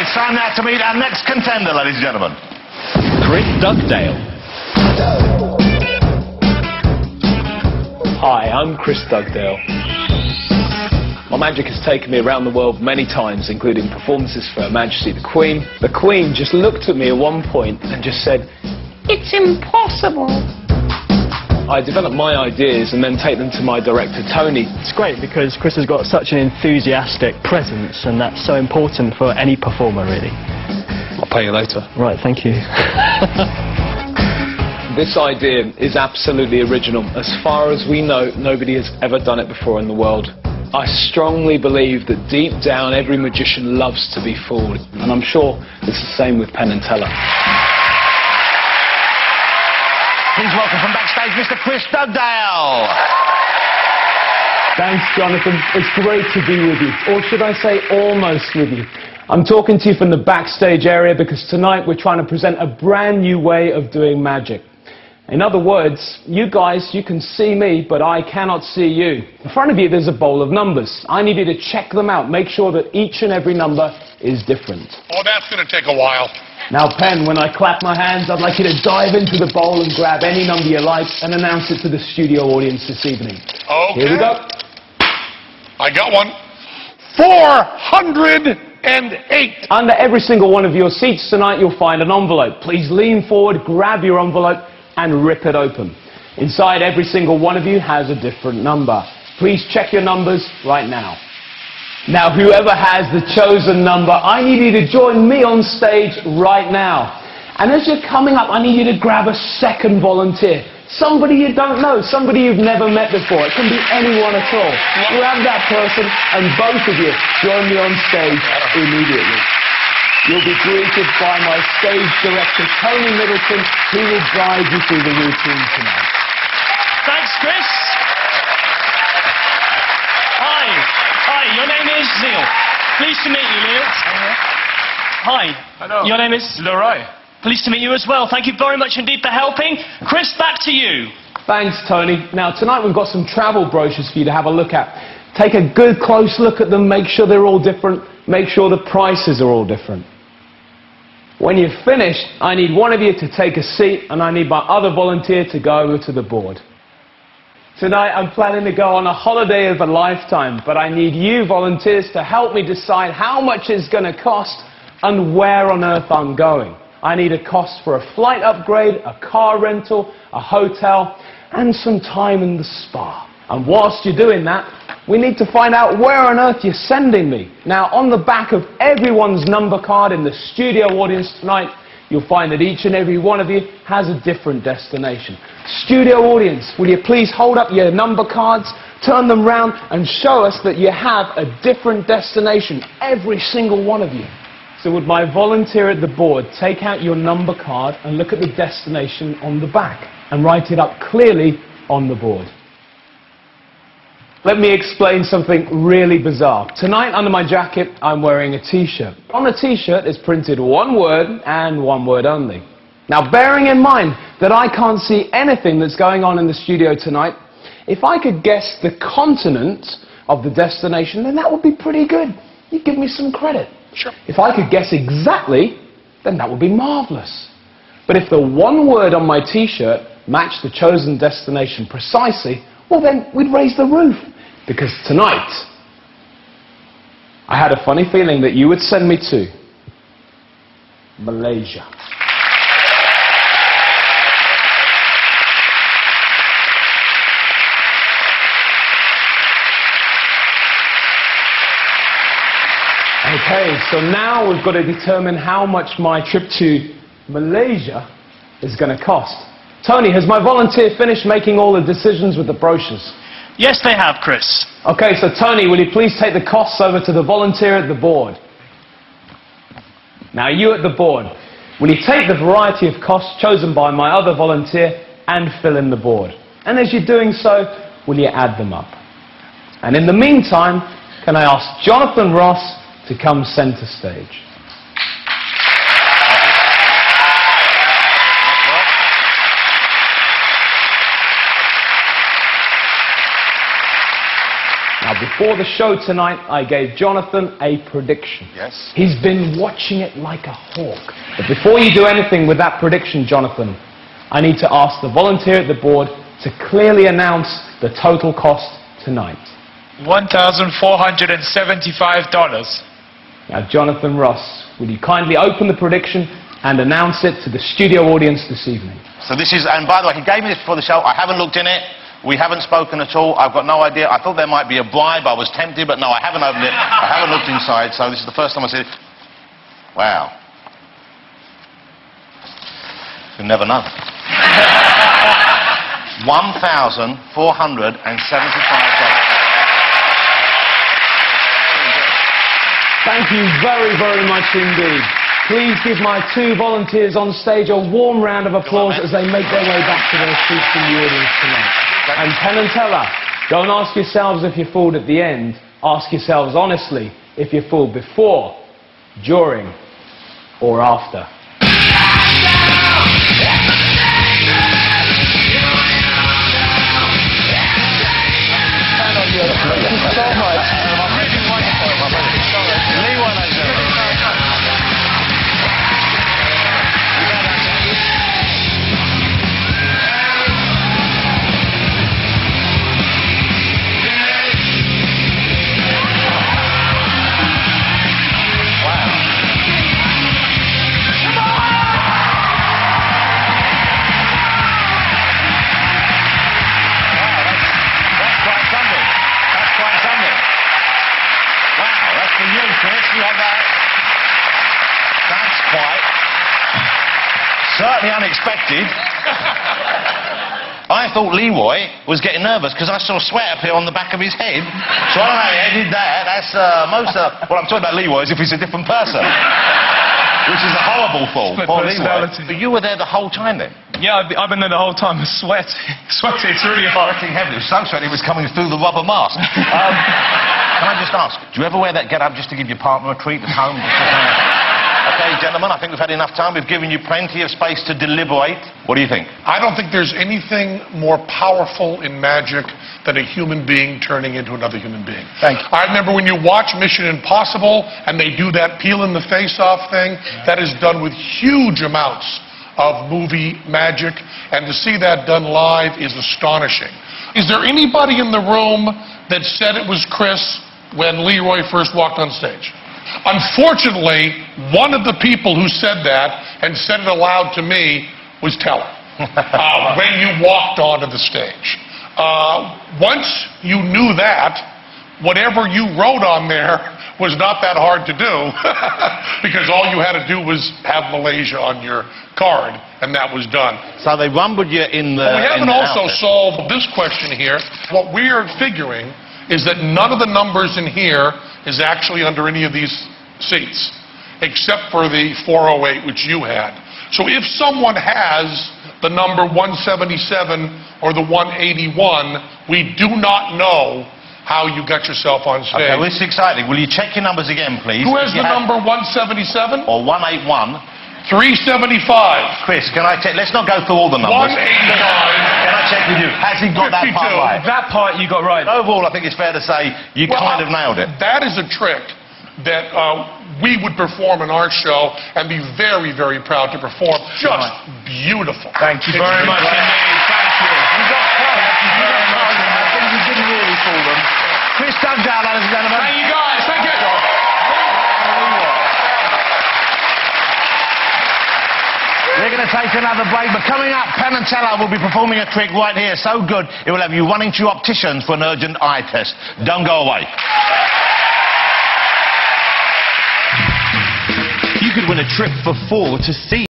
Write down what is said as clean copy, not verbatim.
it's time now to meet our next contender, ladies and gentlemen. Chris Dugdale. Hi, I'm Chris Dugdale. My magic has taken me around the world many times, including performances for Her Majesty the Queen. The Queen just looked at me at one point and just said, "It's impossible." I develop my ideas and then take them to my director, Tony. It's great because Chris has got such an enthusiastic presence, and that's so important for any performer, really. I'll pay you later. Right, thank you. This idea is absolutely original. As far as we know, nobody has ever done it before in the world. I strongly believe that deep down every magician loves to be fooled, and I'm sure it's the same with Penn and Teller. Please welcome from backstage Mr. Chris Dugdale. Thanks, Jonathan. It's great to be with you. Or should I say, almost with you. I'm talking to you from the backstage area because tonight we're trying to present a brand new way of doing magic. In other words, you guys, you can see me, but I cannot see you. In front of you, there's a bowl of numbers. I need you to check them out. Make sure that each and every number is different. Oh, that's going to take a while. Now, Penn, when I clap my hands, I'd like you to dive into the bowl and grab any number you like and announce it to the studio audience this evening. Okay. Here we go. I got one. 408. Under every single one of your seats tonight, you'll find an envelope. Please lean forward, grab your envelope, and rip it open. Inside, every single one of you has a different number. Please check your numbers right now. Now, whoever has the chosen number, I need you to join me on stage right now. And as you're coming up, I need you to grab a second volunteer. Somebody you don't know, somebody you've never met before. It can be anyone at all. Grab that person, and both of you join me on stage immediately. You'll be greeted by my stage director, Tony Middleton, who will guide you through the routine tonight. Thanks, Chris. Hi, your name is Neil. Pleased to meet you, Neil. Hi. Hello. Your name is? Leroy. Pleased to meet you as well. Thank you very much indeed for helping. Chris, back to you. Thanks, Tony. Now, tonight we've got some travel brochures for you to have a look at. Take a good close look at them, make sure they're all different, make sure the prices are all different. When you've finished, I need one of you to take a seat, and I need my other volunteer to go over to the board. Tonight I'm planning to go on a holiday of a lifetime, but I need you volunteers to help me decide how much it's going to cost and where on earth I'm going. I need a cost for a flight upgrade, a car rental, a hotel, and some time in the spa. And whilst you're doing that, we need to find out where on earth you're sending me. Now, on the back of everyone's number card in the studio audience tonight, you'll find that each and every one of you has a different destination. Studio audience, will you please hold up your number cards, turn them round, and show us that you have a different destination, every single one of you. So would my volunteer at the board take out your number card and look at the destination on the back and write it up clearly on the board. Let me explain something really bizarre. Tonight, under my jacket, I'm wearing a t-shirt. On the t-shirt is printed one word and one word only. Now, bearing in mind that I can't see anything that's going on in the studio tonight, if I could guess the continent of the destination, then that would be pretty good. You'd give me some credit. Sure. If I could guess exactly, then that would be marvelous. But if the one word on my t-shirt matched the chosen destination precisely, well then we'd raise the roof. Because tonight, I had a funny feeling that you would send me to Malaysia. Okay, so now we've got to determine how much my trip to Malaysia is going to cost. Tony, has my volunteer finished making all the decisions with the brochures? Yes, they have, Chris. Okay, so Tony, will you please take the costs over to the volunteer at the board? Now, you at the board, will you take the variety of costs chosen by my other volunteer and fill in the board? And as you're doing so, will you add them up? And in the meantime, can I ask Jonathan Ross to come centre stage? Now, before the show tonight, I gave Jonathan a prediction. Yes. He's been watching it like a hawk. But before you do anything with that prediction, Jonathan, I need to ask the volunteer at the board to clearly announce the total cost tonight. $1,475. Now, Jonathan Ross, will you kindly open the prediction and announce it to the studio audience this evening? So this is, and by the way, he gave me this before the show. I haven't looked in it. We haven't spoken at all. I've got no idea. I thought there might be a bribe. I was tempted, but no, I haven't opened it. I haven't looked inside, so this is the first time I see it. Wow. You never know. $1,475. Thank you very, very much indeed. Please give my two volunteers on stage a warm round of applause as they make their way back to their seats in the audience tonight. And Penn and Teller, don't ask yourselves if you fooled at the end. Ask yourselves honestly if you fooled before, during, or after. That's quite certainly unexpected. I thought Leroy was getting nervous because I saw sweat appear on the back of his head. So I don't know how he did that. That's what I'm talking about Leroy is if he's a different person. Which is a horrible fall. Poor Leroy. But you were there the whole time then? Yeah, I've been there the whole time. Sweating. It's really hard. Sweating heavily. It was so sweaty it was coming through the rubber mask. Can I just ask, do you ever wear that get-up just to give your partner a treat at home? Okay, gentlemen, I think we've had enough time. We've given you plenty of space to deliberate. What do you think? I don't think there's anything more powerful in magic than a human being turning into another human being. Thank you. I remember when you watch Mission Impossible and they do that peeling the face off thing, that is done with huge amounts of movie magic, and to see that done live is astonishing. Is there anybody in the room that said it was Chris when Leroy first walked on stage? Unfortunately, one of the people who said that and said it aloud to me was Teller when you walked onto the stage. Once you knew that, whatever you wrote on there was not that hard to do because all you had to do was have Malaysia on your card, and that was done. So they rumbled you in the... We haven't also solved this question here. What we are figuring is that none of the numbers in here is actually under any of these seats, except for the 408, which you had. So if someone has the number 177 or the 181, we do not know how you got yourself on stage. Okay, well, this is exciting. Will you check your numbers again, please? Who has the number 177? Or 181? 375. Chris, can I check? Let's not go through all the numbers. 189. Can I check with you? Has he got 52. that part right? That part you got right. Overall, I think it's fair to say you kind of nailed it. That is a trick that we would perform in our show and be very, very proud to perform. Just beautiful. Thank you very much indeed. Thank you. You got close. I think you didn't really fool them. Chris Dugdale, ladies and gentlemen. Thank you guys. Thank you. We're going to take another break, but coming up, Penn and Teller will be performing a trick right here, so good it will have you running to your opticians for an urgent eye test. Don't go away. You could win a trip for 4 to see